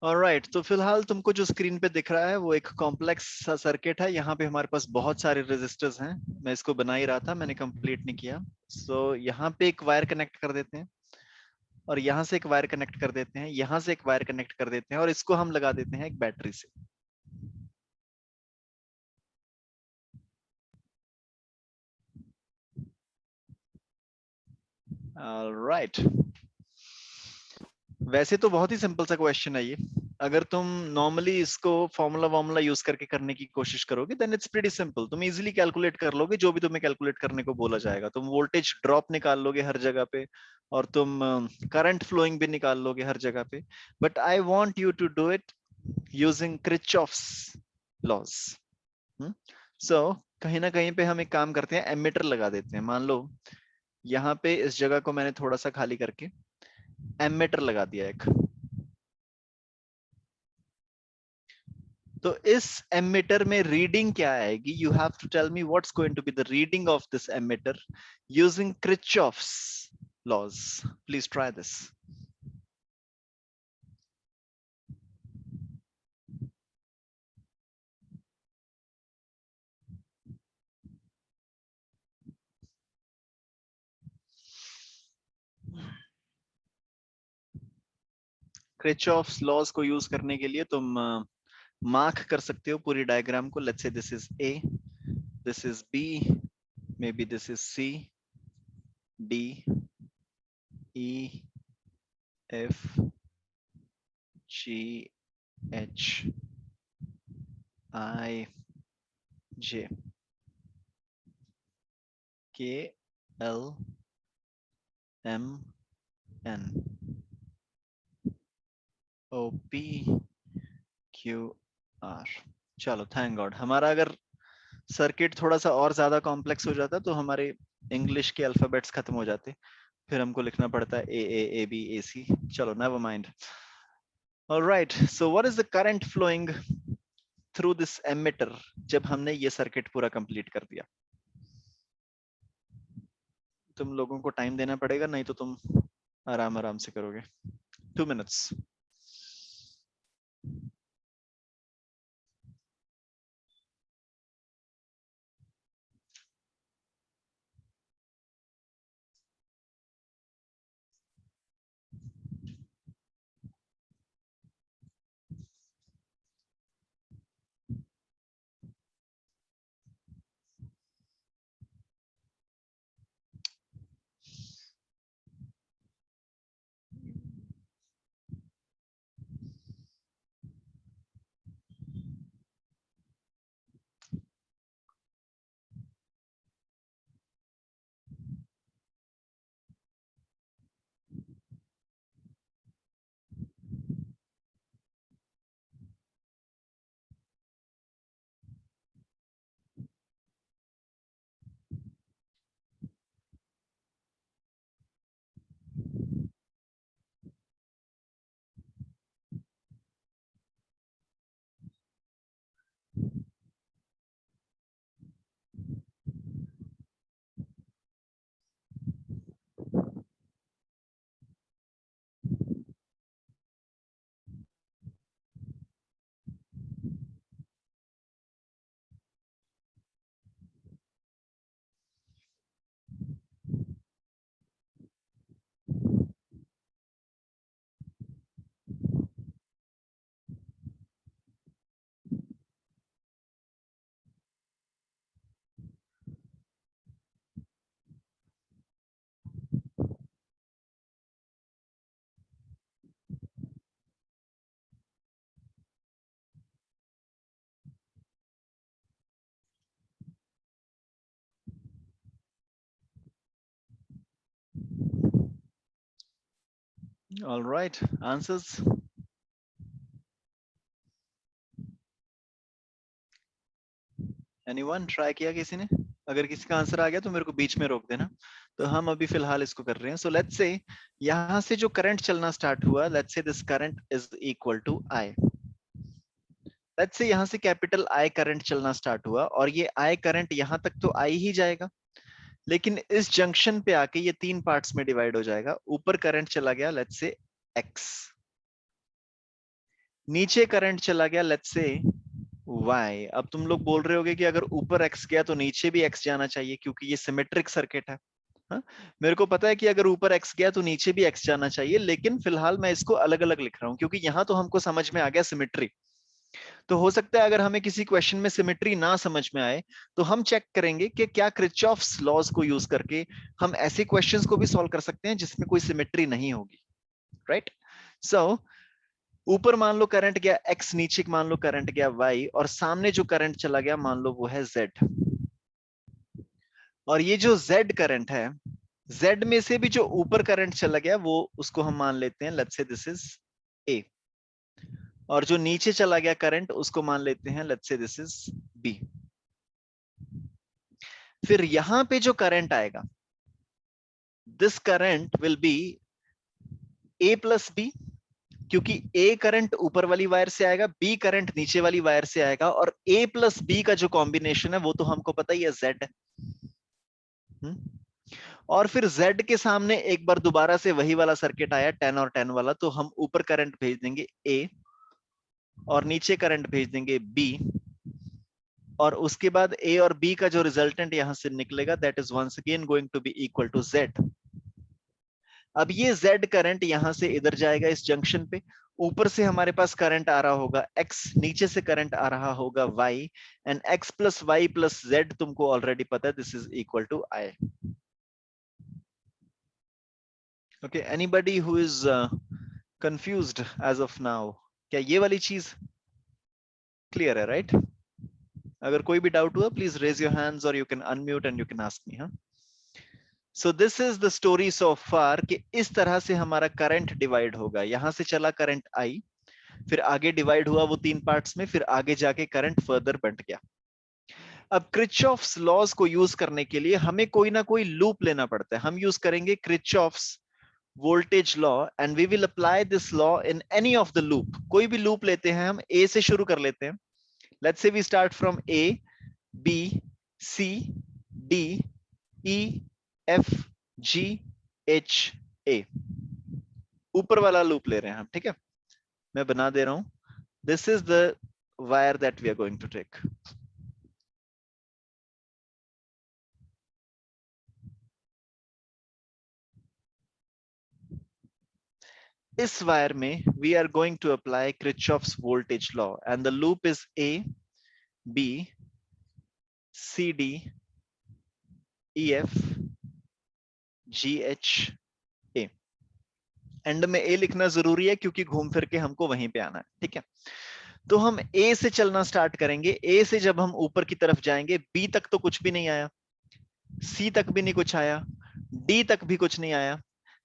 Alright, तो फिलहाल तुमको जो स्क्रीन पे दिख रहा है वो एक कॉम्प्लेक्स सा सर्किट है। यहाँ पे हमारे पास बहुत सारे रेजिस्टर्स हैं। मैं इसको बना ही रहा था, मैंने कंप्लीट नहीं किया। सो यहाँ पे एक वायर कनेक्ट कर देते हैं, और यहाँ से एक वायर कनेक्ट कर देते हैं, यहाँ से एक वायर कनेक्ट कर देते हैं, और इसको हम लगा देते हैं एक बैटरी से। ऑलराइट, वैसे तो बहुत ही सिंपल सा क्वेश्चन है ये। अगर तुम नॉर्मली इसको फॉर्मूला वार्मूला यूज करके करने की कोशिश करोगे देन इट्स प्रीटी सिंपल। तुम इजीली कैलकुलेट कर लोगे जो भी तुम्हें कैलकुलेट करने को बोला जाएगा। तुम वोल्टेज ड्रॉप निकाल लोगे हर जगह पे, और तुम करंट फ्लोइंग भी निकाल लोगे हर जगह पे। But I want you to do it using Kirchhoff's laws. So कहीं ना कहीं पे हम एक काम करते हैं, एमीटर लगा देते हैं। मान लो यहाँ पे इस जगह को मैंने थोड़ा सा खाली करके एमीटर लगा दिया एक। तो इस एमिटर में रीडिंग क्या आएगी? You have to tell me what's going to be the reading of this ammeter using Kirchhoff's laws. Please try this. Kirchhoff's laws को यूज करने के लिए तुम मार्क कर सकते हो पूरी डायग्राम को। Let's say this is A, this is B, maybe this is C, D, E, F, G, H, I, J, K, L, M, N, O, P, Q, R. चलो थैंक गॉड, हमारा अगर circuit थोड़ा सा और ज्यादा complex हो जाता तो हमारे इंग्लिश के अल्फाबेट्स खत्म हो जाते, फिर हमको लिखना पड़ता है ए बी ए सी। चलो never mind. Alright, so what is the current flowing through this ammeter जब हमने ये सर्किट पूरा कंप्लीट कर दिया? तुम लोगों को टाइम देना पड़ेगा, नहीं तो तुम आराम आराम से करोगे। 2 minutes. Alright, answers? Anyone try किया किसी ने? अगर किसी का आंसर आ गया तो मेरे को बीच में रोक देना। तो हम अभी फिलहाल इसको कर रहे हैं। सो लेट्स से यहां से जो करंट चलना स्टार्ट हुआ, let's say this current is equal to I. Let's say यहां से कैपिटल आई करंट चलना स्टार्ट हुआ, और ये आई करंट यहां तक तो आई ही जाएगा, लेकिन इस जंक्शन पे आके ये 3 पार्ट्स में डिवाइड हो जाएगा। ऊपर करंट चला गया लेट्स से एक्स, नीचे करंट चला गया लेट्स से y। अब तुम लोग बोल रहे होगे कि अगर ऊपर x गया तो नीचे भी x जाना चाहिए क्योंकि ये सिमेट्रिक सर्किट है। हाँ? मेरे को पता है कि अगर ऊपर x गया तो नीचे भी x जाना चाहिए, लेकिन फिलहाल मैं इसको अलग अलग लिख रहा हूं क्योंकि यहां तो हमको समझ में आ गया सिमेट्री। तो हो सकता है अगर हमें किसी क्वेश्चन में सिमेट्री ना समझ में आए तो हम चेक करेंगे कि क्या किरचॉफ्स लॉज को यूज करके हम ऐसे क्वेश्चंस को भी सॉल्व कर सकते हैं जिसमें कोई सिमेट्री नहीं होगी। राइट। सो ऊपर मान लो करंट गया x, नीचे मान लो करंट गया y, और सामने जो करंट चला गया मान लो वो है z। और ये जो z करंट है, z में से भी जो ऊपर करंट चला गया वो उसको हम मान लेते हैं let's say this is a, और जो नीचे चला गया करंट उसको मान लेते हैं let's say this is b। फिर यहां पे जो करंट आएगा this current will be a plus b, क्योंकि A करंट ऊपर वाली वायर से आएगा, B करंट नीचे वाली वायर से आएगा, और A प्लस B का जो कॉम्बिनेशन है वो तो हमको पता ही है Z है। और फिर Z के सामने एक बार दोबारा से वही वाला सर्किट आया 10 और 10 वाला, तो हम ऊपर करंट भेज देंगे A और नीचे करंट भेज देंगे B, और उसके बाद A और B का जो रिजल्टेंट यहां से निकलेगा that is once again going to be equal to Z। अब ये Z करंट यहां से इधर जाएगा इस जंक्शन पे, ऊपर से हमारे पास करंट आ रहा होगा X, नीचे से करंट आ रहा होगा Y, and X plus Y plus Z तुमको ऑलरेडी पता है this is equal to I। Okay, anybody who is confused as of now? क्या ये वाली चीज क्लियर है? Right right? अगर कोई भी डाउट हुआ प्लीज रेज योर हैंड्स और you can unmute and you can ask me. हाँ, so this is the story so far कि इस तरह से हमारा करंट डिवाइड होगा। यहां से चला करंट I, फिर आगे डिवाइड हुआ वो 3 पार्ट्स में, फिर आगे जाके करंट फर्दर बढ़ गया। अब क्रिचॉफ्स लॉज को यूज करने के लिए हमें कोई ना कोई लूप लेना पड़ता है। हम यूज करेंगे Kirchhoff's voltage law and we will apply this law in any of the loop. कोई भी लूप लेते हैं, हम ए से शुरू कर लेते हैं। Let's say we start from A, B, C, D, E, F, G, H, A. ऊपर वाला लूप ले रहे हैं हम, ठीक है? मैं बना दे रहा हूं। This is the wire that we are going to take. इस वायर में we are going to apply Kirchhoff's voltage law and the loop is A, B, C, D, E, F, G, H, A। And में A लिखना जरूरी है क्योंकि घूम फिर के हमको वहीं पे आना है, ठीक है? तो हम A से चलना स्टार्ट करेंगे। A से जब हम ऊपर की तरफ जाएंगे, B तक तो कुछ भी नहीं आया, C तक भी नहीं कुछ आया, D तक भी कुछ नहीं आया,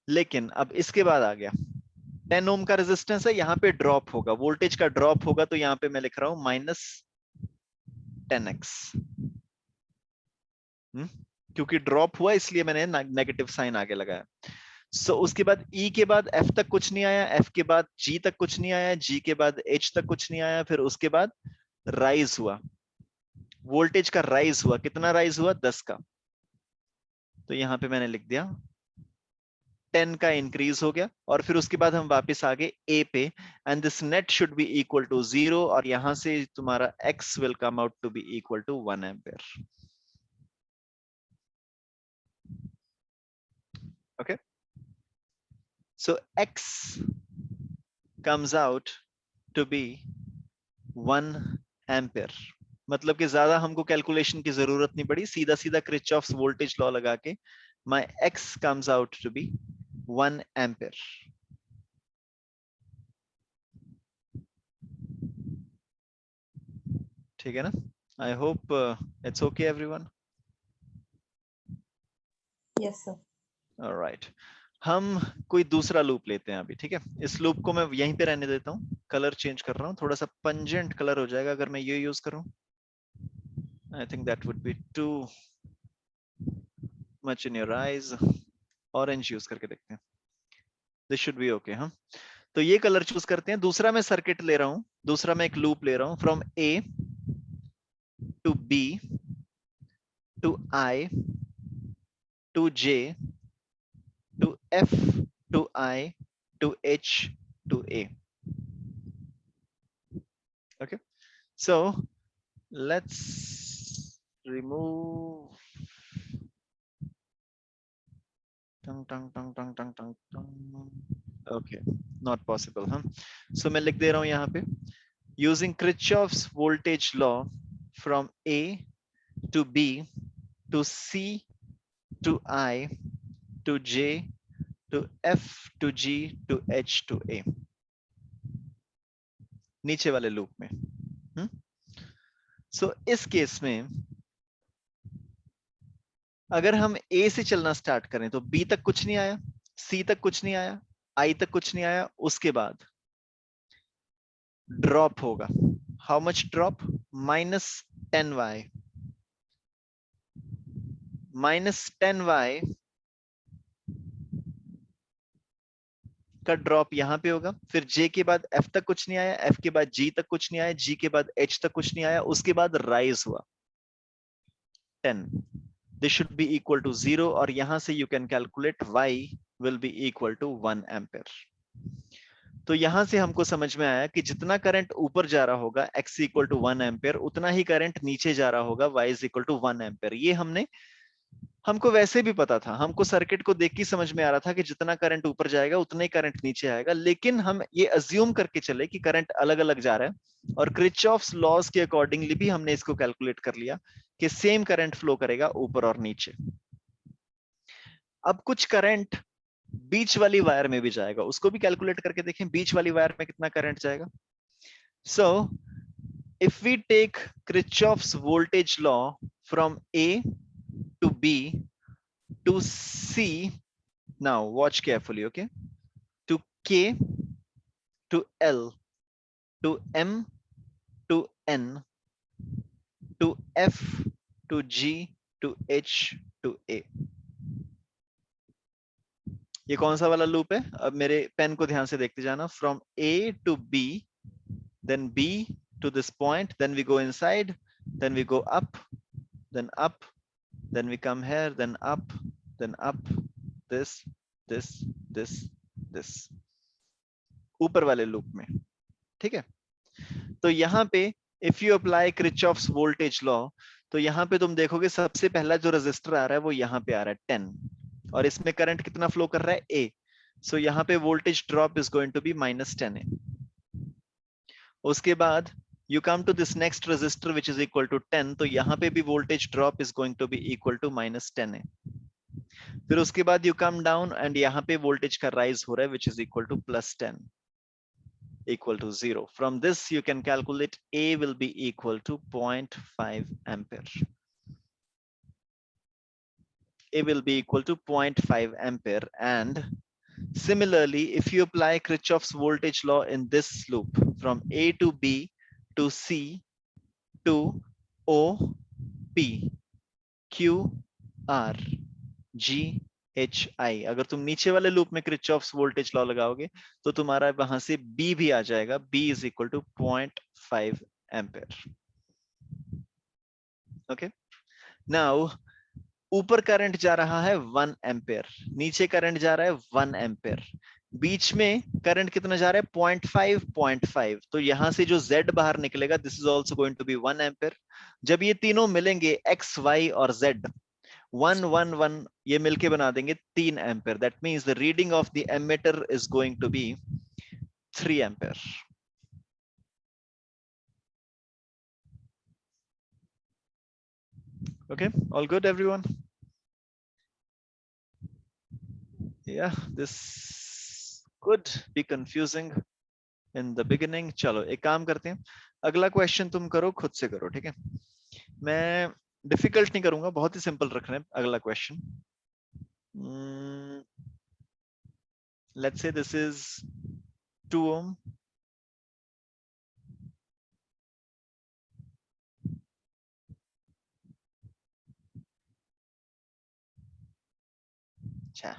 लेकिन अब इसके बाद आ गया 10 ओम का रेजिस्टेंस है, यहाँ पे ड्रॉप होगा, वोल्टेज का ड्रॉप होगा, तो यहाँ पे मैं लिख रहा हूं -10x। क्योंकि ड्रॉप हुआ इसलिए मैंने नेगेटिव साइन आगे लगाया। सो उसके बाद E के बाद F तक कुछ नहीं आया, F के बाद G तक कुछ नहीं आया, G के बाद H तक कुछ नहीं आया, फिर उसके बाद राइज हुआ, वोल्टेज का राइज हुआ। कितना राइज हुआ? 10 का। तो यहाँ पे मैंने लिख दिया 10 का इंक्रीज हो गया, और फिर उसके बाद हम वापस आ गए ए पे, and this net should be equal to 0, और यहां से तुम्हारा x will come out to be equal to 1 ampere. Okay, so x comes out to be 1 ampere. मतलब कि ज्यादा हमको कैलकुलेशन की जरूरत नहीं पड़ी, सीधा सीधा किरचॉफ्स वोल्टेज लॉ लगा के my x comes out to be 1 ampere. ठीक है ना? I hope it's okay everyone. Yes sir. Alright, हम कोई दूसरा लूप लेते हैं अभी, ठीक है? इस लूप को मैं यहीं पे रहने देता हूँ, कलर चेंज कर रहा हूँ, थोड़ा सा पंजेंट कलर हो जाएगा अगर मैं ये यूज करूँ। I think that would be too much in your eyes. Orange use करके देखते हैं, दिस शुड बी ओके। हाँ, तो ये कलर चूज करते हैं। दूसरा मैं सर्किट ले रहा हूँ, दूसरा मैं एक लूप ले रहा हूँ, from A to B to I to J to F to I to H to A. Okay, so let's remove tang tang tang tang tang tang tang. Okay, not possible, huh? So मैं लिख दे रहा हूं यहाँ पे using Kirchhoff's voltage law from A to B to C to I to J to F to G to H to A, नीचे वाले loop में। सो इस केस में अगर हम A से चलना स्टार्ट करें तो B तक कुछ नहीं आया, C तक कुछ नहीं आया, I तक कुछ नहीं आया, उसके बाद ड्रॉप होगा। How much drop? -10y, -10y का ड्रॉप यहां पे होगा। फिर J के बाद F तक कुछ नहीं आया, F के बाद G तक कुछ नहीं आया, G के बाद H तक कुछ नहीं आया, उसके बाद राइज हुआ 10। This should be equal to 0 और यहां से you can calculate y will be equal to 1 ampere। तो यहां से हमको समझ में आया कि जितना करंट ऊपर जा रहा होगा x इक्वल टू 1 एम्पेयर, उतना ही करंट नीचे जा रहा होगा y is equal to 1 ampere. ये हमको वैसे भी पता था, हमको सर्किट को देख के समझ में आ रहा था कि जितना करंट ऊपर जाएगा उतना ही करंट नीचे आएगा, लेकिन हम ये अज्यूम करके चले कि करंट अलग अलग जा रहा है और क्रिचॉफ्स लॉज के अकॉर्डिंगली भी हमने इसको कैलकुलेट कर लिया कि सेम करंट फ्लो करेगा ऊपर और नीचे। अब कुछ करंट बीच वाली वायर में भी जाएगा, उसको भी कैलकुलेट करके देखें बीच वाली वायर में कितना करंट जाएगा। सो if we take Kirchhoff's voltage law from A to B to C, now watch carefully, okay, to K to L to M to N to F to G to H to A, ये कौन सा वाला loop है? अब मेरे pen को ध्यान से देखते जाना। From A to B, then B to this point, then we go inside, then we go up, then up, then we come here, then up, this, this, this, ऊपर वाले लूप में। ठीक है, तो यहाँ पे if you apply Kirchhoff's voltage law, तो यहाँ पे तुम देखोगे सबसे पहला जो रेजिस्टर आ रहा है वो यहाँ पे आ रहा है 10, और इसमें करंट कितना फ्लो कर रहा है? A। सो यहाँ पे voltage drop is going to be -10A। उसके बाद you come to this next resistor which is equal to 10, तो यहाँ पे भी voltage drop is going to be equal to -10A। फिर उसके बाद you come down and यहाँ पे voltage का rise हो रहा है which is equal to +10 equal to 0। From this you can calculate A will be equal to 0.5 ampere। A will be equal to 0.5 ampere, and similarly if you apply Kirchhoff's voltage law in this loop from A to B to C to O P Q R G H I, अगर तुम नीचे वाले loop में Kirchhoff's voltage law लगाओगे तो तुम्हारा वहां से B भी आ जाएगा। B is equal to 0.5 ampere. Okay, now ऊपर करंट जा रहा है 1 एम्पेयर, नीचे करंट जा रहा है 1 एम्पेयर, बीच में करंट कितना जा रहा है? 0.5 0.5। तो यहां से जो Z बाहर निकलेगा this is also going to be 1 ampere. जब ये तीनों मिलेंगे X Y और Z 1 1 1, ये मिलके बना देंगे 3 ampere. That means the reading of the ammeter is going to be 3 ampere. Okay, all good everyone? Yeah, this could be confusing in the beginning। चलो एक काम करते हैं, अगला क्वेश्चन तुम करो, खुद से करो, ठीक है? मैं डिफिकल्ट नहीं करूंगा, बहुत ही सिंपल रख रहे हैं अगला question. Let's say this is 2 ohm, अच्छा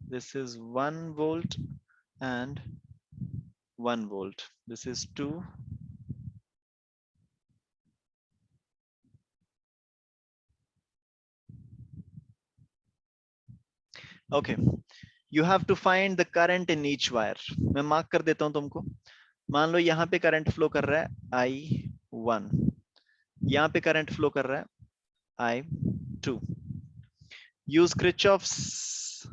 this is 1 volt and 1 volt. This is 2. Okay. You have to find the current in each wire. मैं मार्क कर देता हूं तुमको. मान लो यहाँ पे करंट फ्लो कर रहा है I1, यहाँ पे करंट फ्लो कर रहा है I2. Use Kirchhoff's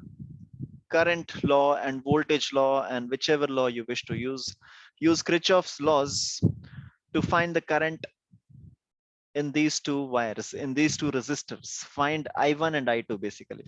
current law and voltage law, and whichever law you wish to use. Use Kirchhoff's laws to find the current in these two wires, in these two resistors. Find I1 and I2 basically.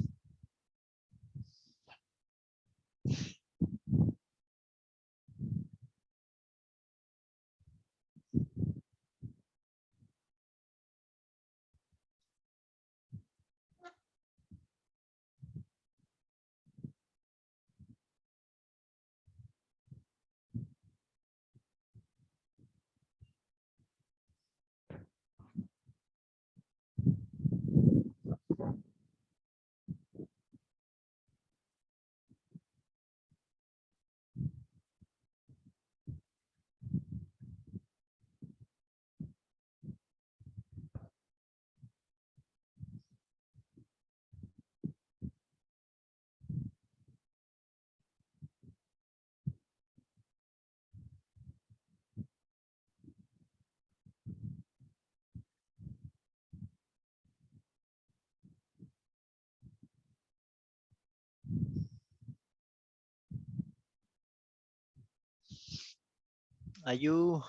आयु,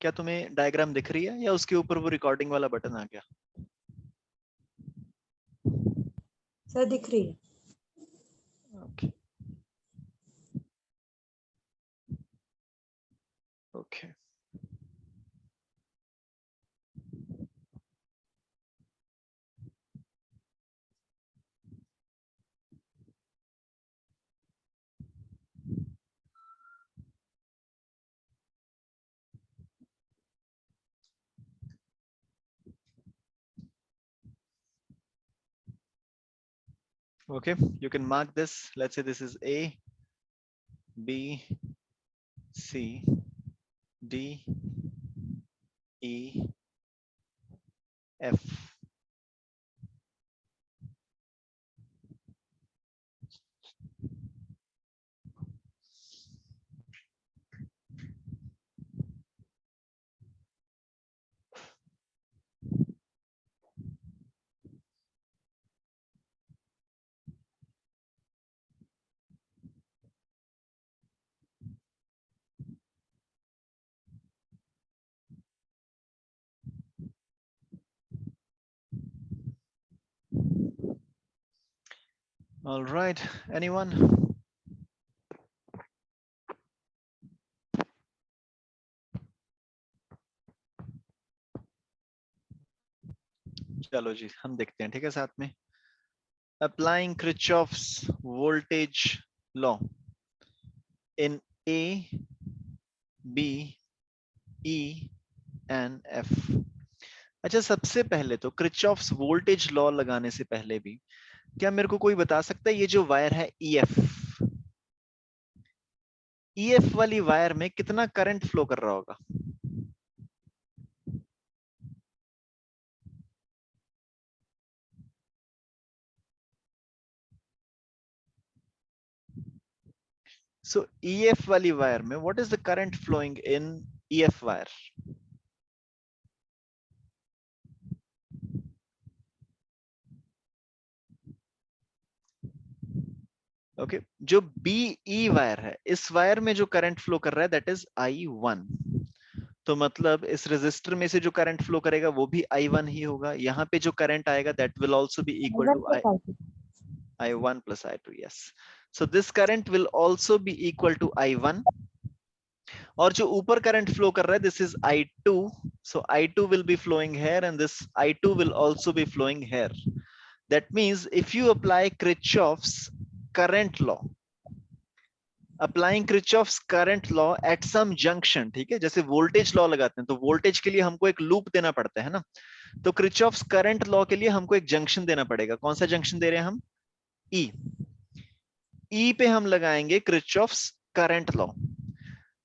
क्या तुम्हें diagram दिख रही है या उसके ऊपर वो रिकॉर्डिंग वाला बटन आ गया? सर दिख रही है. Okay. Okay. Okay, you can mark this. Let's say this is A, B, C, D, E, F. All right, anyone? चलो जी, हम देखते हैं, ठीक है साथ में. Applying Kirchhoff's voltage law in A, B, E and F. अच्छा, सबसे पहले तो Kirchhoff's voltage law लगाने से पहले भी क्या मेरे को कोई बता सकता है ये जो वायर है EF, EF वाली वायर में कितना करंट फ्लो कर रहा होगा? So EF वाली वायर में what is the current flowing in EF wire? Okay, जो BE वायर है, इस वायर में जो करंट फ्लो कर रहा है दैट इज I1. तो मतलब इस रेजिस्टर में से जो करंट फ्लो करेगा वो भी I1 ही होगा. यहाँ पे जो करंट आएगा that will also be equal to I1 plus I2. Yes. So this current will also be equal to I1. और जो ऊपर करंट फ्लो कर रहा है this is I2. So I2 will be flowing here and this I2 will also be flowing here. That means if you apply Kirchhoff's current law, applying Kirchhoff's current law at some junction, ठीक है, जैसे voltage law लगाते हैं तो voltage के लिए हमको एक लूप देना पड़ता है ना, तो Kirchhoff's करंट लॉ के लिए हमको एक जंक्शन देना पड़ेगा. कौन सा जंक्शन दे रहे हैं हम? E. E पे हम लगाएंगे Kirchhoff's करंट लॉ.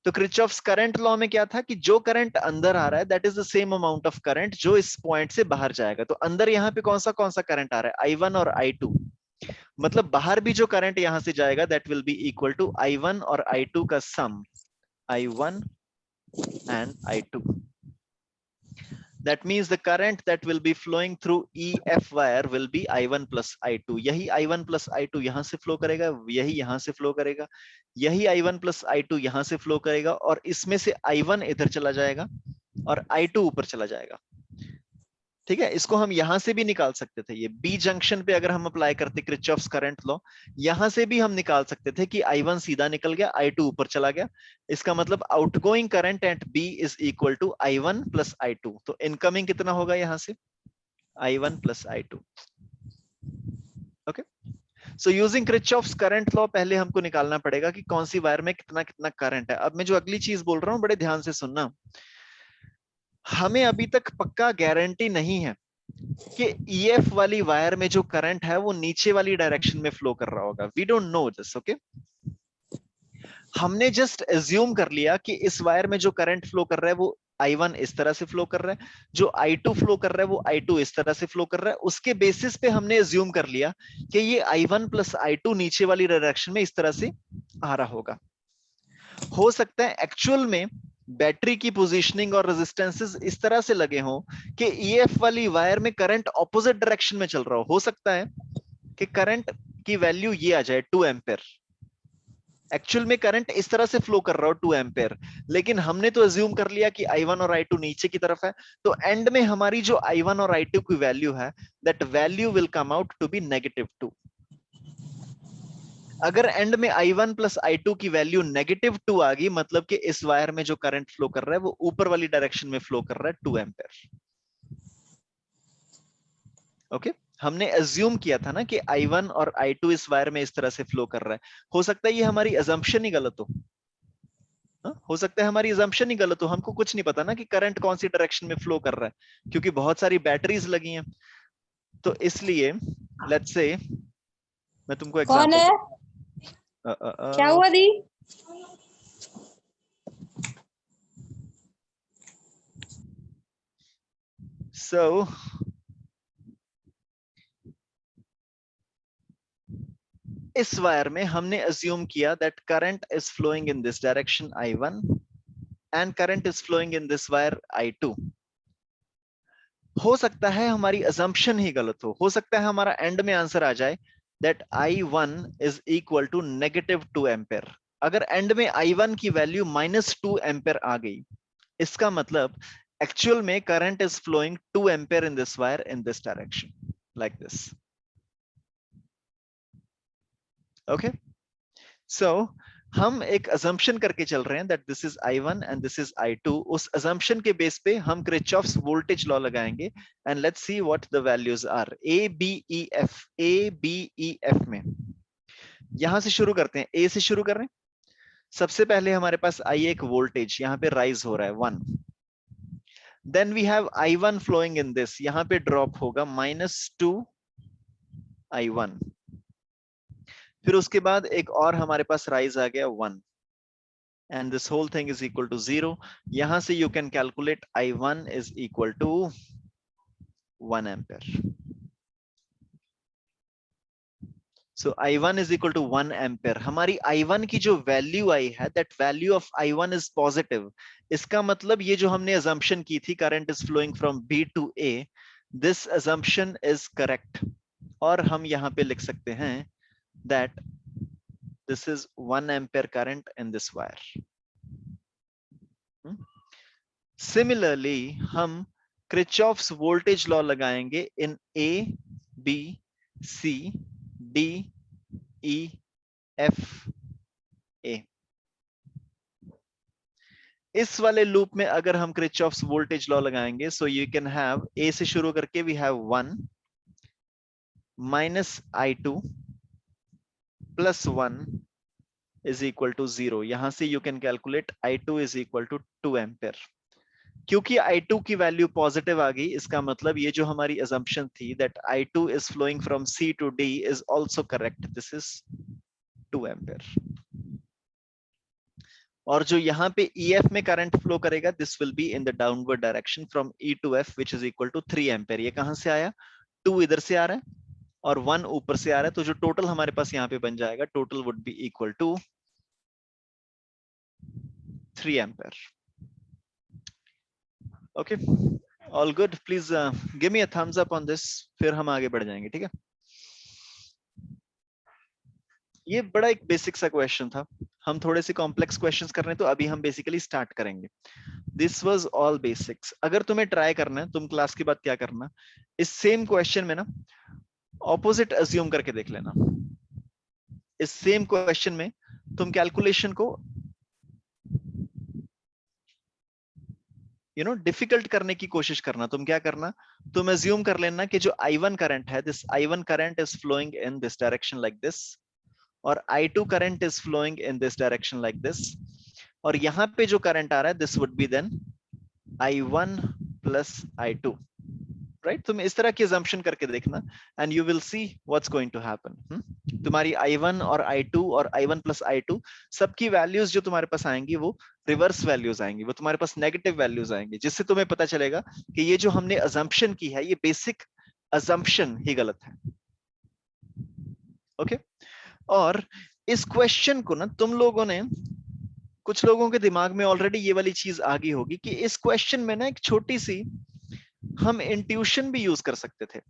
तो किरचॉफ्स करंट लॉ में क्या था कि जो करंट अंदर आ रहा है that is the same amount of current जो इस पॉइंट से बाहर जाएगा। तो अंदर यहाँ पे कौन सा करंट आ रहा है, I1 और I2, मतलब बाहर भी जो करंट यहां से जाएगा that will be equal to I1 और I2 का सम, I1 and I2. That means the current that will be flowing through EF wire will be I1 plus I2. यही I1 plus I2 यहां से फ्लो करेगा, यही यहां से फ्लो करेगा, यही I1 plus I2 यहां से फ्लो करेगा, और इसमें से I1 इधर चला जाएगा और I2 ऊपर चला जाएगा। ठीक है, इसको हम यहां से भी निकाल सकते थे, ये बी जंक्शन पे अगर हम अप्लाई करते किरचॉफ्स करंट लॉ, यहां से भी हम निकाल सकते थे कि I1 सीधा निकल गया, I2 ऊपर चला गया। इसका मतलब outgoing current at B is equal to I1 plus I2। तो इनकमिंग कितना होगा यहां से, I1 plus I2। Okay, so using Kirchhoff's current law पहले हमको निकालना पड़ेगा कि कौन सी वायर में कितना कितना करंट है। अब मैं जो अगली चीज बोल रहा हूं बड़े ध्यान से सुनना, हमें अभी तक पक्का गारंटी नहीं है कि EF वाली वायर में जो करंट है वो नीचे वाली डायरेक्शन में फ्लो कर रहा होगा। We don't know this, okay. हमने जस्ट एज्यूम कर लिया कि इस वायर में जो करंट फ्लो कर रहा है वो I1 इस तरह से फ्लो कर रहा है, जो I2 फ्लो कर रहा है वो I2 इस तरह से फ्लो कर रहा है। उसके बेसिस पे हमने एज्यूम कर लिया कि ये I1 प्लस I2 नीचे वाली डायरेक्शन में इस तरह से आ रहा होगा। हो सकता है एक्चुअल में बैटरी की पोजीशनिंग और रेजिस्टेंसेस इस तरह से लगे हों कि EF वाली वायर में करंट ऑपोजिट डायरेक्शन में चल रहा हो सकता है कि करंट की वैल्यू ये आ जाए 2 एम्पेयर, एक्चुअल में करंट इस तरह से फ्लो कर रहा हो 2 एम्पेयर, लेकिन हमने तो अज्यूम कर लिया कि I1 और I2 नीचे की तरफ है। तो एंड में हमारी जो I1 और I2 की वैल्यू है that value will come out to be -2। अगर एंड में I1 प्लस I2 की वैल्यू -2 आ गई, मतलब कि इस वायर में जो करंट फ्लो कर रहा है वो ऊपर वाली डायरेक्शन में फ्लो कर रहा है 2 एम्पेयर। ओके, हमने अज्यूम किया था ना कि I1 और I2 इस वायर में इस तरह से फ्लो कर रहा है। हो सकता है ये हमारी अजम्पशन ही गलत हो, हो सकता है हमारी अजम्पशन ही गलत हो, हमको कुछ नहीं पता ना कि करंट कौन सी डायरेक्शन में फ्लो कर रहा है, क्योंकि बहुत सारी बैटरीज लगी हैं। तो इसलिए लेट्स से मैं तुमको कौन एग्जांपल, है? क्या हुआ दी? सो इस वायर में हमने अज्यूम किया that current is flowing in this direction I1 and current is flowing in this wire I2। हो सकता है हमारी अजम्पशन ही गलत हो सकता है हमारा एंड में आंसर आ जाए that I1 is equal to -2 ampere. अगर एंड में I1 की वैल्यू -2 एम्पेयर आ गई, इसका मतलब एक्चुअल में current is flowing 2 ampere in this wire in this direction like this. Okay, so हम एक असम्पशन करके चल रहे हैं that this is I1 and this is I2। उस असम्पशन के बेस पे हम किरचॉफ्स वोल्टेज लॉ लगाएंगे and let's see what the values are. A B E F में यहां से शुरू करते हैं, A से शुरू कर रहे हैं। सबसे पहले हमारे पास आई एक वोल्टेज यहाँ पे राइज हो रहा है 1, then we have I1 flowing in this, यहाँ पे ड्रॉप होगा -2 I1। फिर उसके बाद एक और हमारे पास राइज आ गया 1 and this whole thing is equal to 0। यहां से you can calculate I1 is equal to 1 ampere। So I1 is equal to 1 ampere। हमारी I1 की जो वैल्यू आई है that value of I1 is positive। इसका मतलब ये जो हमने assumption की थी current is flowing from B to A, this assumption is correct। और हम यहाँ पे लिख सकते हैं that this is 1 ampere current in this wire। Similarly, हम किरचॉफ्स वोल्टेज लॉ लगाएंगे इन A, B, C, D, E, F, A। इस वाले लूप में अगर हम किरचॉफ्स वोल्टेज लॉ लगाएंगे, so you can have A से शुरू करके we have 1 -I2 +1 is equal to 0। यहां से you can calculate I2 is equal to 2 ampere. क्योंकि I2 की वैल्यू पॉजिटिव आ गई, इसका मतलब ये जो हमारी assumption थी that I2 is flowing from C to D is also correct। This is 2 ampere. और जो यहाँ पे EF में करंट फ्लो करेगा this will be in the downward direction from E to F which is equal to 3 ampere. ये कहां से आया? 2 इधर से आ रहा है और 1 ऊपर से आ रहा है, तो जो टोटल हमारे पास यहाँ पे बन जाएगा total would be equal to 3 ampere. Okay, all good. Please give me a thumbs up on this, फिर हम आगे बढ़ जाएंगे। ठीक है, ये बड़ा एक बेसिक सा क्वेश्चन था। हम थोड़े से कॉम्प्लेक्स क्वेश्चंस कर रहे हैं, तो अभी हम बेसिकली स्टार्ट करेंगे। This was all basics. अगर तुम्हें ट्राई करना है, तुम क्लास के बाद क्या करना, इस सेम क्वेश्चन में ना ऑपोजिट अज्यूम करके देख लेना। इस सेम क्वेश्चन में तुम कैलकुलेशन को डिफिकल्ट करने की कोशिश करना। तुम क्या करना, तुम अज्यूम कर लेना कि जो I1 करंट है, this I1 current is flowing in this direction like this, और I2 current is flowing in this direction like this, और यहां पे जो करंट आ रहा है this would be then I1 plus I2, right? तुम इस तरह की assumption करके देखना and you will see what's going to happen. तुम्हारी I1 और I2 और I1 प्लस I2 सबकी वैल्यूज जो तुम्हारे पास आएंगी वो रिवर्स वैल्यूज आएंगी, वो तुम्हारे पास नेगेटिव वैल्यूज आएंगी, जिससे तुम्हें पता चलेगा कि ये जो हमने assumption की है ये बेसिक assumption ही गलत है। ओके, और इस क्वेश्चन को ना तुम लोगों ने, कुछ लोगों के दिमाग में ऑलरेडी ये वाली चीज आ गई होगी कि इस क्वेश्चन में ना एक छोटी सी हम इंट्यूशन भी यूज कर सकते थे।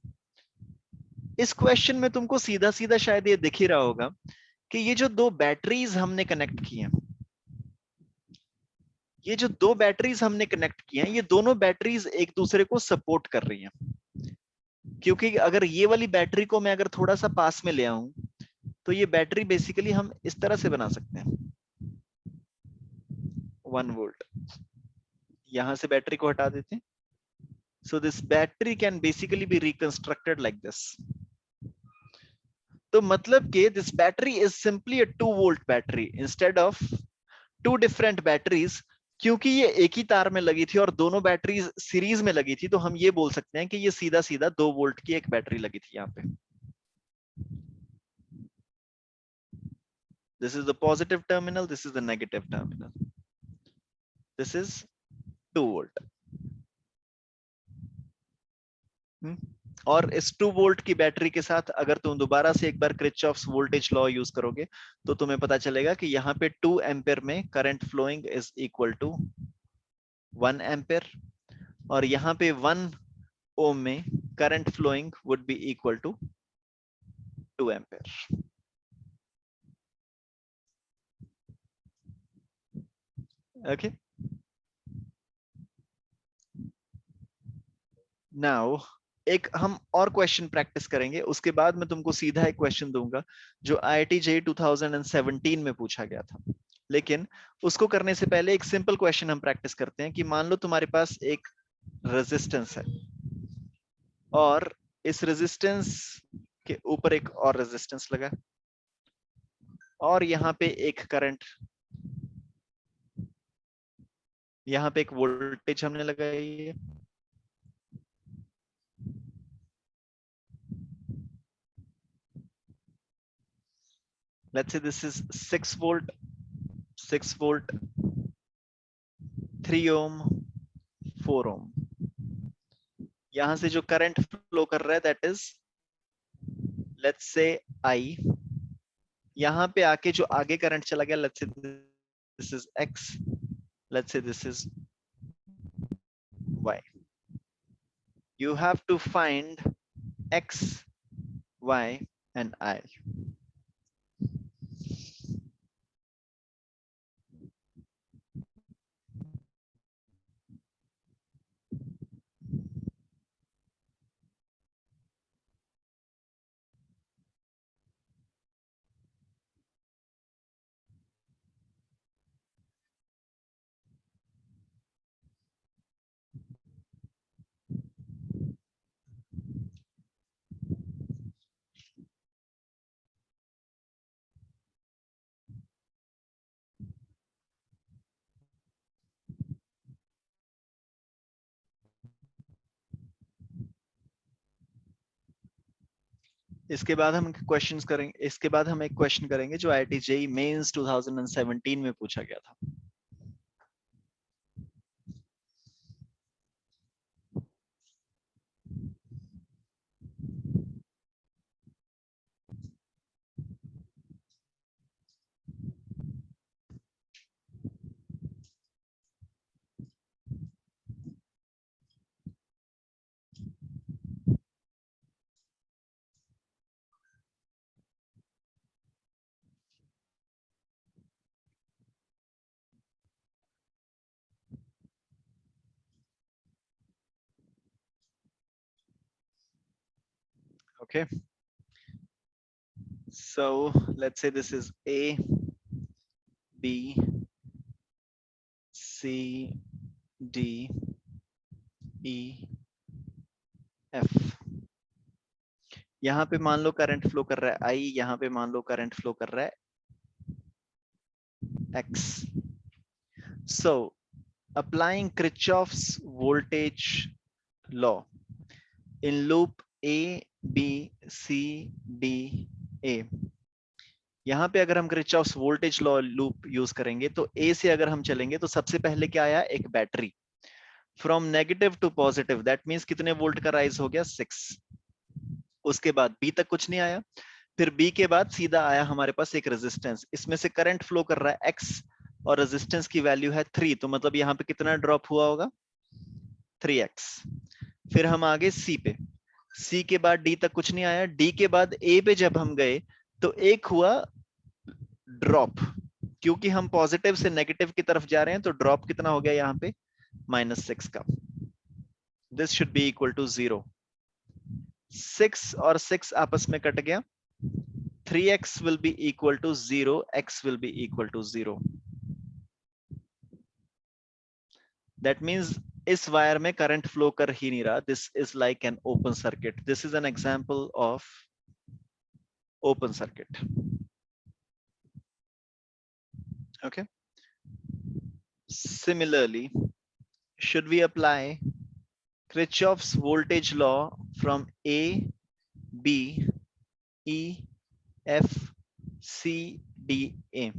इस क्वेश्चन में तुमको सीधा सीधा शायद ये दिख ही रहा होगा कि ये जो दो बैटरीज हमने कनेक्ट की हैं, ये जो दो बैटरीज हमने कनेक्ट की हैं, ये दोनों बैटरीज एक दूसरे को सपोर्ट कर रही हैं। क्योंकि अगर ये वाली बैटरी को मैं अगर थोड़ा सा पास में ले आऊं, तो ये बैटरी बेसिकली हम इस तरह से बना सकते हैं, 1 वोल्ट। यहां से बैटरी को हटा देते हैं, so this battery can basically be reconstructed like this. तो मतलब कि this battery is simply a 2 volt battery instead of two different batteries। क्योंकि ये एक ही तार में लगी थी और दोनों बैटरीज सीरीज में लगी थी, तो हम ये बोल सकते हैं कि ये सीधा सीधा 2 वोल्ट की एक बैटरी लगी थी यहाँ पे। This is the positive terminal, this is the negative terminal, this is 2 volt। और इस 2 वोल्ट की बैटरी के साथ अगर तुम दोबारा से एक बार किरचॉफ्स वोल्टेज लॉ यूज करोगे, तो तुम्हें पता चलेगा कि यहाँ पे 2 एम्पेयर में current flowing is equal to 1 ampere, और यहाँ पे 1 ओम में current flowing would be equal to 2 ampere. Okay, now एक हम और क्वेश्चन प्रैक्टिस करेंगे, उसके बाद मैं तुमको सीधा एक क्वेश्चन दूंगा जो IIT JEE 2017 में पूछा गया था। लेकिन उसको करने से पहले एक सिंपल क्वेश्चन हम प्रैक्टिस करते हैं कि मान लो तुम्हारे पास एक रेजिस्टेंस है और इस रेजिस्टेंस के ऊपर एक और रेजिस्टेंस लगा है, और यहाँ पे एक करंट, यहाँ पे एक वोल्टेज हमने लगाई है। Let's say this is 6 volt, 6 volt, 3 ohm, 4 ohm। यहां से जो करंट फ्लो कर रहा है that is let's say I। यहां पे आके जो आगे करंट चला गया, let's say this is X, let's say this is Y। You have to find X, Y and I। इसके बाद हम क्वेश्चंस करेंगे, इसके बाद हम एक क्वेश्चन करेंगे जो IIT JEE मेंस 2017 में पूछा गया था। Okay, so let's say this is A, B, C, D, E, F. यहां पे मान लो करंट फ्लो कर रहा है I, यहां पे मान लो करंट फ्लो कर रहा है X. So applying Kirchhoff's voltage law in loop A, B, C, D, A. यहां पे अगर हम Kirchhoff's voltage law loop use करेंगे तो A से अगर हम चलेंगे तो सबसे पहले क्या आया, एक battery. From negative to positive, that means कितने वोल्ट का राइज हो गया, 6. उसके बाद B तक कुछ नहीं आया. फिर B के बाद सीधा आया हमारे पास एक रेजिस्टेंस. इसमें से करंट फ्लो कर रहा है X और रेजिस्टेंस की वैल्यू है 3. तो मतलब यहाँ पे कितना ड्रॉप हुआ होगा, 3x. फिर हम आगे C पे. C के बाद D तक कुछ नहीं आया. D के बाद A पे जब हम गए तो एक हुआ ड्रॉप, क्योंकि हम पॉजिटिव से नेगेटिव की तरफ जा रहे हैं. तो ड्रॉप कितना हो गया यहाँ पे, -6 का. This should be equal to 0. 6 और 6 आपस में कट गया. 3x will be equal to 0, x will be equal to 0. That means इस वायर में करंट फ्लो कर ही नहीं रहा. This is like an open circuit. This is an example of open circuit. Okay. Similarly, should we apply Kirchhoff's voltage law from A, B, E, F, C, D, A?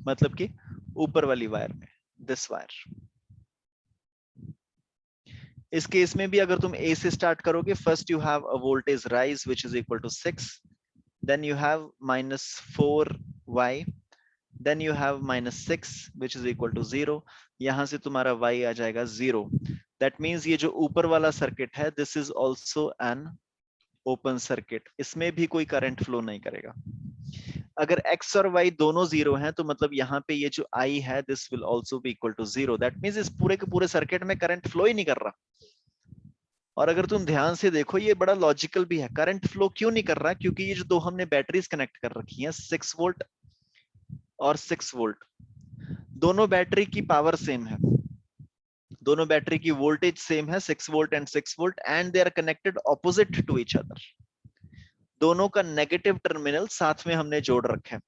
मतलब कि ऊपर वाली wire में, this wire. इस case में भी अगर तुम A से स्टार्ट करोगे, first you have a voltage rise which is equal to 6, then you have -4y, then you have -6 which is equal to 0. यहां से तुम्हारा y आ जाएगा 0. दैट मींस ये जो ऊपर वाला सर्किट है, this is also an open circuit. इसमें भी कोई करंट फ्लो नहीं करेगा. अगर x और y दोनों 0 हैं तो मतलब यहाँ पे ये जो I है, this will also be equal to 0. That means इस पूरे के पूरे सर्किट में करंट फ्लो ही नहीं कर रहा. और अगर तुम ध्यान से देखो, ये बड़ा लॉजिकल भी है. करंट फ्लो क्यों नहीं कर रहा, क्योंकि ये जो दो हमने बैटरीज कनेक्ट कर रखी हैं, 6 वोल्ट और 6 वोल्ट, दोनों बैटरी की पावर सेम है, दोनों बैटरी की वोल्टेज सेम है, 6 volt and 6 volt, and they are connected opposite to each other. दोनों का नेगेटिव टर्मिनल साथ में हमने जोड़ रखा है.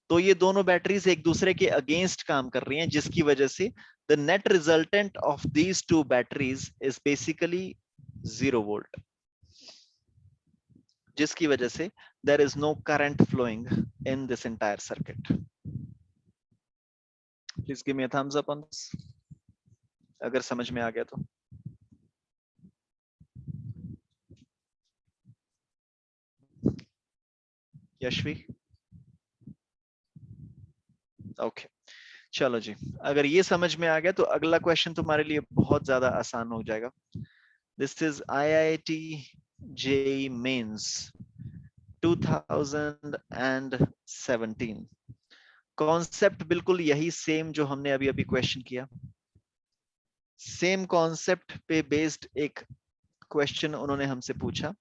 तो ये दोनों बैटरीज एक दूसरे के अगेंस्ट काम कर रही हैं, जिसकी वजह से the net resultant of these two batteries is basically 0 volt, जिसकी वजह से there is no current flowing in this entire circuit. Please give me a thumbs up on this अगर समझ में आ गया तो. यशवी, ओके. चलो जी, अगर ये समझ में आ गया तो अगला क्वेश्चन तुम्हारे लिए बहुत ज्यादा आसान हो जाएगा. This is IIT JEE Mains 2017. Concept बिल्कुल यही सेम जो हमने अभी अभी क्वेश्चन किया. सेम कॉन्सेप्ट पे बेस्ड एक क्वेश्चन उन्होंने हमसे पूछा.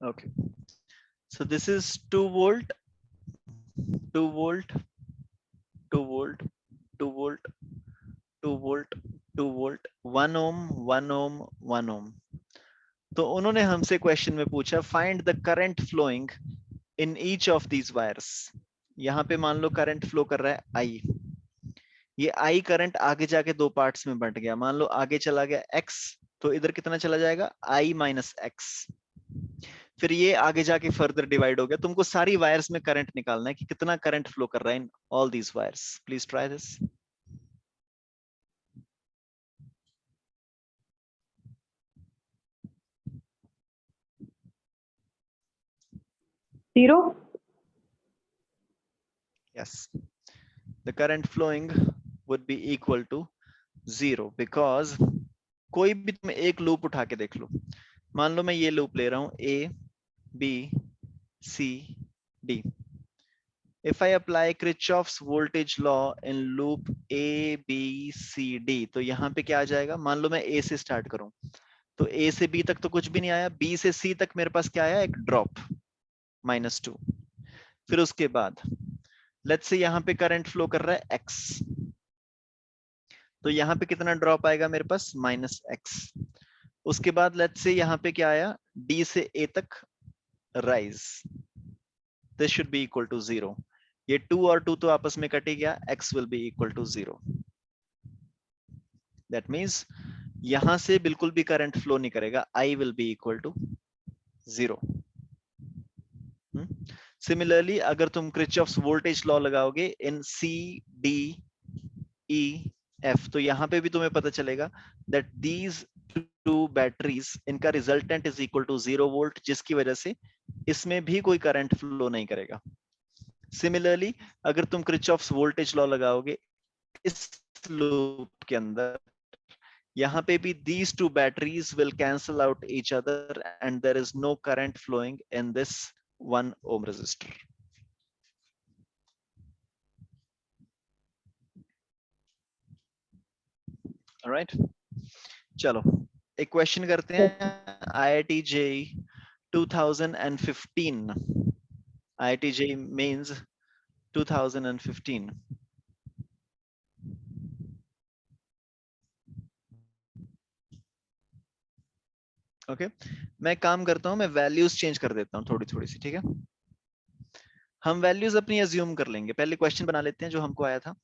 Okay, so this is 2 volt, 2 volt, 2 volt, 2 volt, 2 volt, 2 volt, 1 ohm, 1 ohm, 1 ohm. तो उन्होंने हमसे क्वेश्चन में पूछा find the current flowing in each of these wires. यहाँ पे मान लो करंट फ्लो कर रहा है I. ये I करंट आगे जाके दो पार्ट्स में बंट गया. मान लो आगे चला गया X, तो इधर कितना चला जाएगा, I माइनस X. फिर ये आगे जाके फर्दर डिवाइड हो गया. तुमको सारी वायर्स में करंट निकालना है कि कितना करंट फ्लो कर रहा है in all these wires. Please try this. 0. yes, the current flowing would be equal to 0 because कोई भी तुम एक लूप उठा के देख लो, मान लो मैं ये लूप ले रहा हूं A B C D. If I apply Kirchhoff's voltage law in loop A B C D, तो यहाँ पे क्या आ जाएगा? मान लो मैं A से स्टार्ट करूं तो A से B तक तो कुछ भी नहीं आया, B से C तक मेरे पास क्या आया? एक ड्रॉप -2. फिर उसके बाद लेट्स से यहाँ पे करंट फ्लो कर रहा है X, तो यहाँ पे कितना ड्रॉप आएगा मेरे पास? -X. उसके बाद लेट्स से यहाँ पे क्या आया? D से A तक rise, this should be equal to 0. ये 2 और 2 तो आपस में कट ही गया, x will be equal to 0. That means यहां से बिल्कुल भी करंट फ्लो नहीं करेगा, I will be equal to 0. Similarly, अगर तुम Kirchhoff's voltage law लगाओगे in C, D, E, F, तो यहां पे भी तुम्हें पता चलेगा that these two batteries, इनका resultant is equal to 0 volt, जिसकी वजह से इसमें भी कोई करंट फ्लो नहीं करेगा. सिमिलरली अगर तुम Kirchhoff's वोल्टेज लॉ लगाओगे इस लूप के अंदर, यहाँ पे भी these two batteries will cancel out each other and there is no current flowing in this 1 ohm resistor. All right, चलो एक क्वेश्चन करते हैं. IIT JEE 2015. IIT JEE means 2015. Okay मैं काम करता हूं, मैं वैल्यूज चेंज कर देता हूं थोड़ी थोड़ी सी, ठीक है? हम वैल्यूज अपनी अज्यूम कर लेंगे. पहले क्वेश्चन बना लेते हैं जो हमको आया था.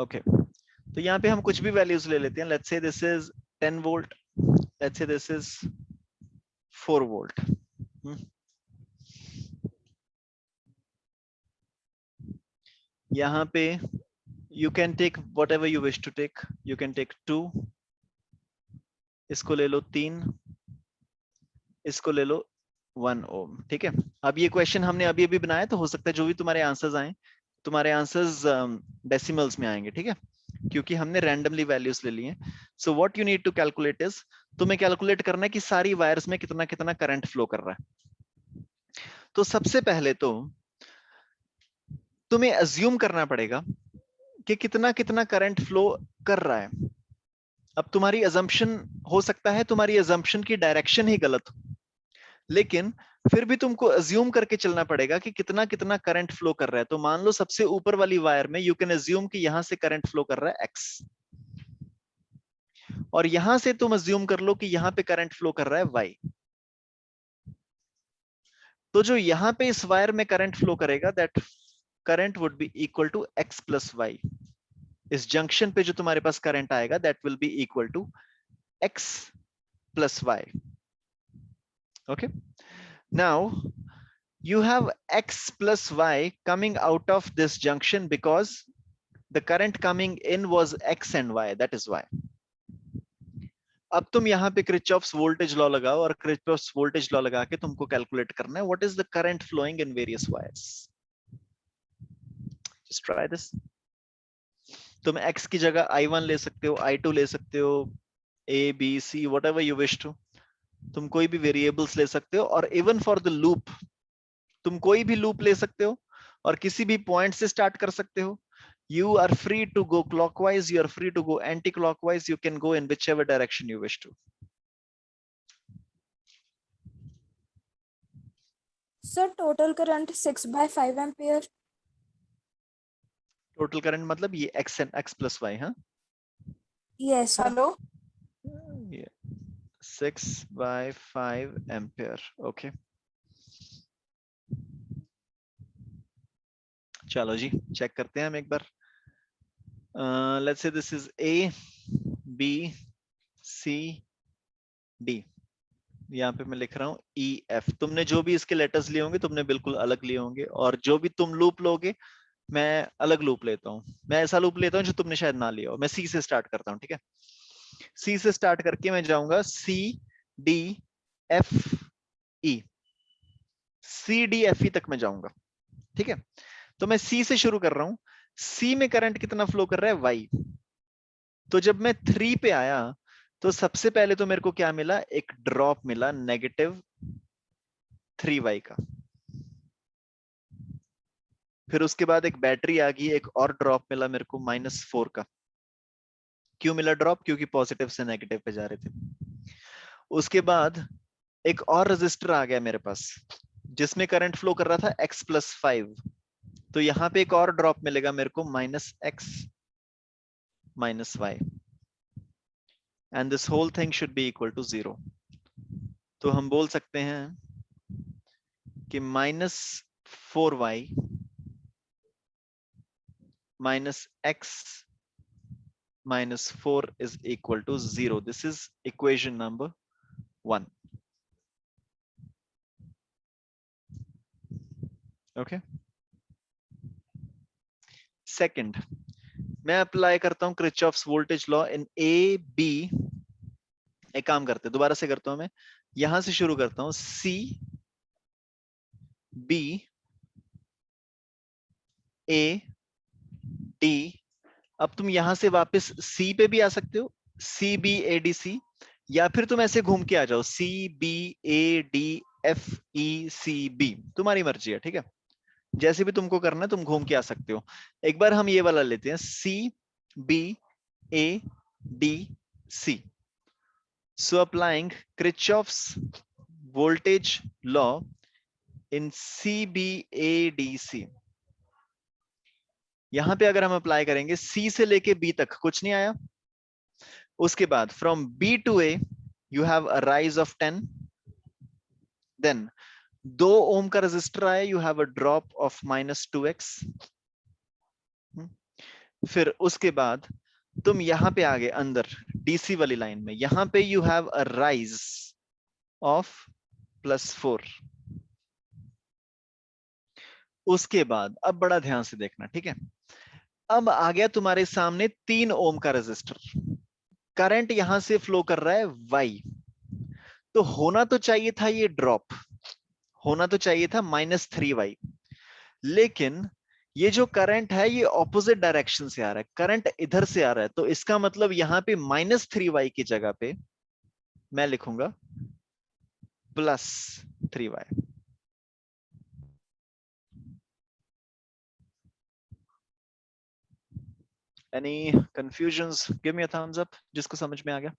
ओके तो यहाँ पे हम कुछ भी वैल्यूज ले लेते हैं. Let's say this is 10 volt, let's say this is 4 volt. यहाँ पे you can take whatever you wish to take. You can take 2, इसको ले लो 3, इसको ले लो 1 ओम. ठीक है, अब ये क्वेश्चन हमने अभी अभी बनाया, तो हो सकता है जो भी तुम्हारे आंसर्स आए, तुम्हारे आंसर्स डेसिमल्स में आएंगे. ठीक है, क्योंकि हमने रैंडमली वैल्यूज ले लिए. So what you need to calculate is, तुम्हें कैलकुलेट करना है कि सारी वायर्स में कितना कितना करंट फ्लो कर रहा है. तो सबसे पहले तो तुम्हें अज्यूम करना पड़ेगा कि कितना कितना करंट फ्लो कर रहा है. अब तुम्हारी अजम्पशन हो सकता है तुम्हारी अजम्पशन की डायरेक्शन ही गलत हो, लेकिन फिर भी तुमको अज्यूम करके चलना पड़ेगा कि कितना कितना करंट फ्लो कर रहा है. तो मान लो सबसे ऊपर वाली वायर में यू कैन अज्यूम कि यहां से करंट फ्लो कर रहा है x, और यहां से तुम अज्यूम कर लो कि यहां पे करंट फ्लो कर रहा है y. तो जो यहां पे इस वायर में करंट फ्लो करेगा, that current would be equal to x plus y. इस जंक्शन पे जो तुम्हारे पास करंट आएगा that will be equal to x plus y. Okay, now you have x plus y coming out of this junction because the current coming in was x and y, that is why. अब तुम यहाँ पे Kirchhoff's voltage law लगाओ और Kirchhoff's voltage law लगा के तुमको calculate करना है what is the current flowing in various wires. Just try this. तुम x की जगह I1 ले सकते हो, I2 ले सकते हो, A, B, C, whatever you wish to. तुम कोई भी वेरिएबल्स ले सकते हो, और इवन फॉर द लूप तुम कोई भी लूप ले सकते हो और किसी भी पॉइंट से स्टार्ट कर सकते हो. You are free to go clockwise, you are free to go anti-clockwise, you can go in whichever direction you wish to. Sir, total current 6/5 ampere. Total current मतलब ये x and x plus y, हाँ? Yes, sir. Hello. Yeah. 6/5 ampere. Okay. चलो जी check करते हैं हम एक बार. Let's say this is A, B, C, D. यहाँ पे मैं लिख रहा हूँ E, F. तुमने जो भी इसके लेटर्स लिए होंगे तुमने बिल्कुल अलग लिए होंगे, और जो भी तुम लूप लोगे मैं अलग लूप लेता हूँ। मैं ऐसा लूप लेता हूँ जो तुमने शायद ना लिया हो। मैं C से स्टार्ट करता हूँ, ठीक है। C से स्टार्ट करके मैं जाऊंगा C, D, F, E. C, D, F, E तक मैं जाऊंगा, ठीक है। तो मैं C से शुरू कर रहा हूं। C में करंट कितना फ्लो कर रहा है? Y. तो जब मैं 3 पे आया तो सबसे पहले तो मेरे को क्या मिला? एक ड्रॉप मिला -3y का। फिर उसके बाद एक बैटरी आ गई, एक और ड्रॉप मिला मेरे को -4 का। क्यों मिला ड्रॉप? क्योंकि पॉजिटिव से नेगेटिव पे जा रहे थे। उसके बाद एक और रजिस्टर आ गया मेरे पास जिसमें करंट फ्लो कर रहा था x+5। तो यहां पे एक और ड्रॉप मिलेगा मेरे को -x -y, and this whole thing should be equal to 0। तो हम बोल सकते हैं कि -4y -x -4 is equal to 0. This is equation number 1. Okay. Second, मैं अप्लाई करता हूं Kirchhoff's voltage law in A B. एक काम करते हैं, दोबारा से करता हूं मैं। यहां से शुरू करता हूं C, B, A, D। अब तुम यहां से वापस C पे भी आ सकते हो, C, B, A, D, C। या फिर तुम ऐसे घूम के आ जाओ C, B, A, D, F, E, C, B। तुम्हारी मर्जी है, ठीक है। जैसे भी तुमको करना है तुम घूम के आ सकते हो। एक बार हम ये वाला लेते हैं C, B, A, D, C. So applying Kirchhoff's voltage law in CBADC. यहां पे अगर हम अप्लाई करेंगे C से लेके B तक कुछ नहीं आया। उसके बाद from B to A you have a rise of 10. Then 2 ओम का रेजिस्टर आया, you have a drop of -2x. फिर उसके बाद तुम यहां पे आ गए अंदर डीसी वाली लाइन में, यहां पे you have a rise of +4। उसके बाद अब बड़ा ध्यान से देखना, ठीक है। अब आ गया तुम्हारे सामने 3 ओम का रेजिस्टर। करंट यहां से फ्लो कर रहा है वाई। तो होना तो चाहिए था ये ड्रॉप, होना तो चाहिए था -3y। लेकिन ये जो करंट है ये ऑपोजिट डायरेक्शन से आ रहा है, करंट इधर से आ रहा है। तो इसका मतलब यहां पे -3y की जगह पे मैं लिखूंगा +3y। Any confusions? Give me a thumbs up जिसको समझ में आ गया।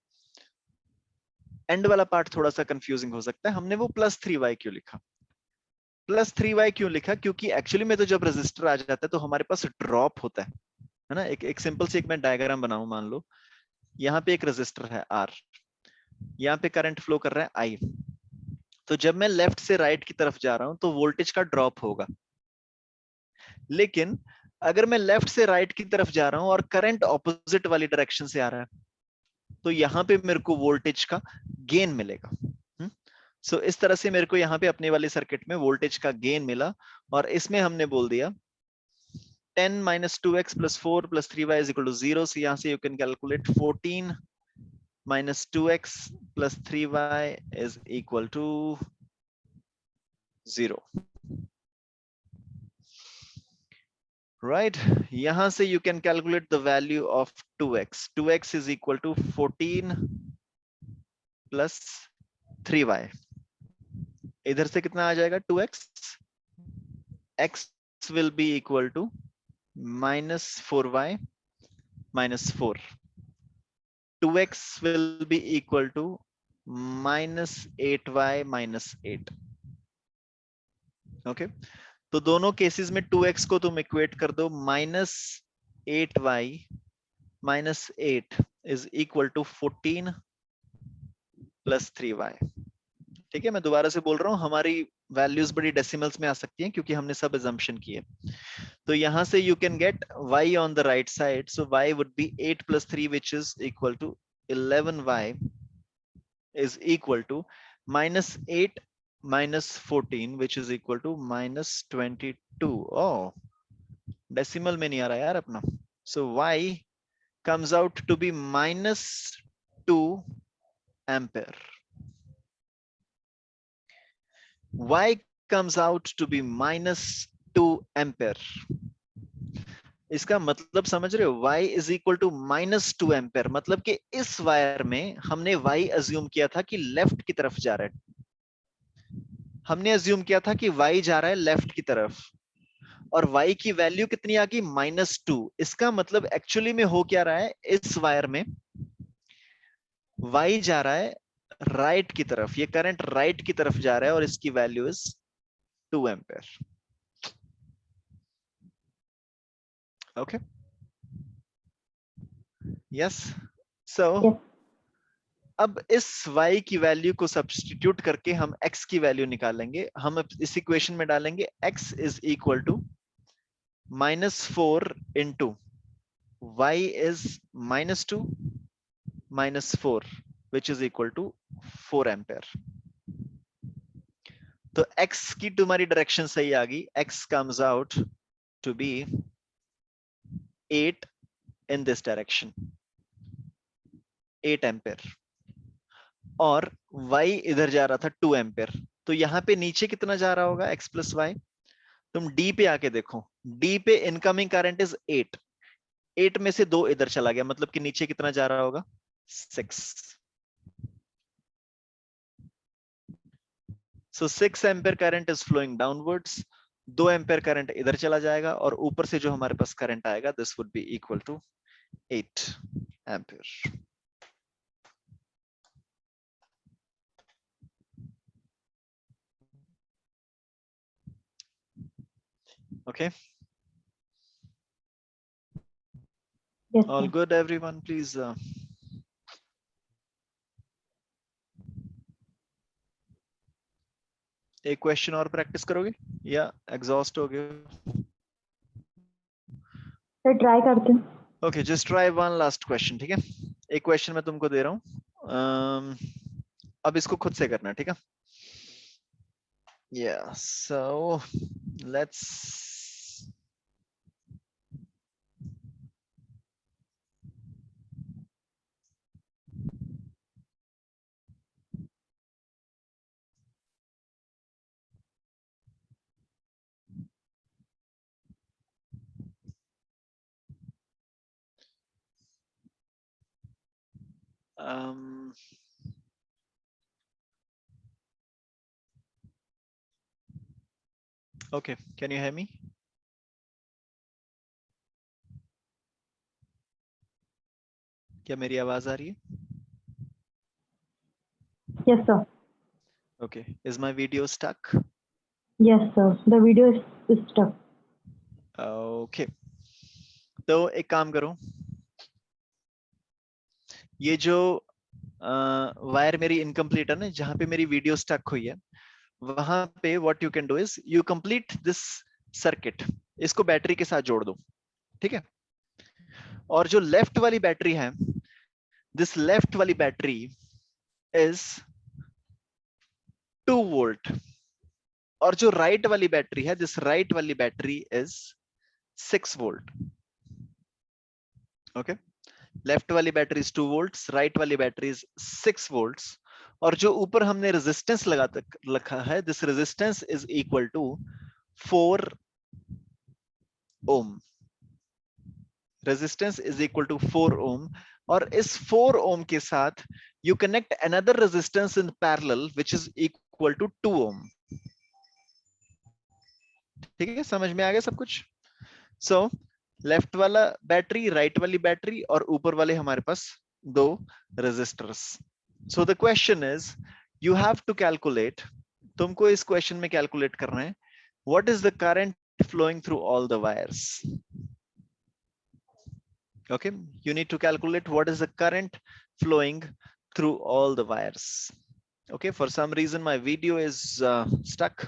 एंड वाला पार्ट थोड़ा सा कंफ्यूजिंग हो सकता है। हमने वो +3y क्यों लिखा? +3y क्यों लिखा? क्योंकि एक्चुअली में तो जब रेजिस्टर आ जाता है तो हमारे पास ड्रॉप होता है ना। एक सिंपल सी एक मैं डायग्राम बनाऊं, मान लो यहाँ पे एक रेजिस्टर है R, यहाँ पे करंट फ्लो कर रहा है I। तो जब मैं लेफ्ट से राइट की तरफ जा रहा हूं तो वोल्टेज का ड्रॉप होगा। लेकिन अगर मैं लेफ्ट से राइट की तरफ जा रहा हूं और करंट ऑपोजिट वाली डायरेक्शन से आ रहा है तो यहां पे मेरे को वोल्टेज का गेन मिलेगा। सो इस तरह से मेरे को यहाँ पे अपने वाले सर्किट में वोल्टेज का गेन मिला। और इसमें हमने बोल दिया 10 - 2x + 4 + 3y = 0। so यहाँ से you can calculate 14 - 2x + 3y = 0। Right, यहां से you can calculate the value of 2x। 2x = 14 + 3y। इधर से कितना आ जाएगा? 2x। x will be equal to -4y - 4. 2x will be equal to -8y - 8. Okay, तो दोनों केसेस में 2x को तुम इक्वेट कर दो -8y - 8 = 14 + 3y। ठीक है, मैं दोबारा से बोल रहा हूं, हमारी वैल्यूज बड़ी डेसिमल्स में आ सकती हैं क्योंकि हमने सब अजम्पशन किए। तो यहां से you can get y on the right side, so y would be 8 plus 3 which is equal to 11y is equal to minus 8 minus 14 which is equal to minus 22. Oh, decimal में नहीं आ रहा यार अपना. So y comes out to be minus 2 ampere. Y comes out to be minus 2 ampere. इसका मतलब समझ रहे हो, y is equal to minus 2 ampere, मतलब कि इस वायर में हमने y अज्यूम किया था कि लेफ्ट की तरफ जा रहा है. हमने अज्यूम किया था कि y जा रहा है लेफ्ट की तरफ, और y की वैल्यू कितनी आ गई, -2. इसका मतलब एक्चुअली में हो क्या रहा है, इस वायर में y जा रहा है राइट की तरफ, ये करंट राइट की तरफ जा रहा है और इसकी value is 2 ampere. Okay, yes. So Yes. अब इस y की वैल्यू को सब्स्टिट्यूट करके हम x की वैल्यू निकालेंगे. हम इस इक्वेशन में डालेंगे x is equal to -4 into y is -2 -4 which is equal to 4 ampere. तो x की तुम्हारी डायरेक्शन सही आ गई. x comes out to be 8 in this direction, 8 ampere, और y इधर जा रहा था 2 एम्पेयर. तो यहाँ पे नीचे कितना जा रहा होगा, x प्लस वाई. तुम D पे आके देखो, D पे इनकमिंग करंट इज 8. 8 में से 2 इधर चला गया, मतलब कि नीचे कितना जा रहा होगा, 6. So 6 ampere current is flowing downwards. 2 ampere current इधर चला जाएगा, और ऊपर से जो हमारे पास करंट आएगा, this would be equal to 8 ampere. Okay, Yes, all sir. good everyone, please एक क्वेश्चन और प्रैक्टिस करोगे या एग्जॉस्ट हो गए? Sir, try करते हैं. Okay, just try one last question. ठीक है, एक क्वेश्चन मैं तुमको दे रहा हूँ, अब इसको खुद से करना, ठीक है? या so let's okay, can you hear me? क्या मेरी आवाज आ रही है? Yes, sir. Okay, is my video stuck? Yes, sir. The video is stuck. Okay, तो एक काम करो, ये जो वायर मेरी इनकम्प्लीट है ना, जहां पे मेरी वीडियो स्टक हुई है, वहां पे what you can do is you complete this circuit. इसको बैटरी के साथ जोड़ दो, ठीक है? और जो लेफ्ट वाली बैटरी है, दिस लेफ्ट वाली बैटरी इज 2 वोल्ट, और जो राइट वाली बैटरी है, दिस राइट वाली battery is 6 volt. Okay, left वाली बैटरी इज 2 वोल्ट्स, राइट वाली बैटरी इज 6 वोल्ट्स, और जो ऊपर हमने रेजिस्टेंस रखा है, this resistance is equal to 4 ohm. Resistance is equal to 4 ohm, और इस 4 ओम के साथ you connect another resistance in parallel which is equal to 2 ohm. ठीक है, समझ में आ गया सब कुछ? सो लेफ्ट वाला बैटरी, राइट वाली बैटरी, और ऊपर वाले हमारे पास 2 resistors. So the question is you have to calculate, तुमको इस क्वेश्चन में कैलकुलेट करना है, what is the current flowing through all the wires. Okay, you need to calculate what is the current flowing through all the wires. Okay, for some reason my video is stuck.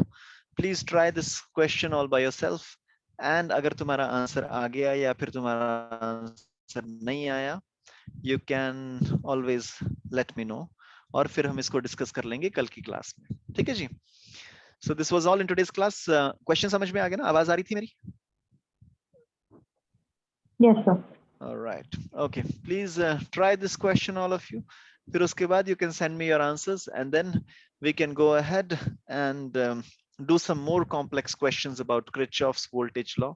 Please try this question all by yourself and अगर तुम्हारा answer आ गया या फिर तुम्हारा answer नहीं आया, you can always let me know, और फिर हम इसको डिस्कस कर लेंगे कल की क्लास में, ठीक है जी। So this was all in today's class. Question समझ में आ गया ना? आवाज आ रही थी मेरी? Yes, sir. Alright, okay, please try this question, all of you. फिर उसके बाद you can send me your answers and then we can go ahead and do some more complex questions about Kirchhoff's voltage law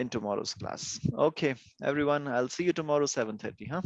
in tomorrow's class. Okay, everyone, I'll see you tomorrow 7:30, huh?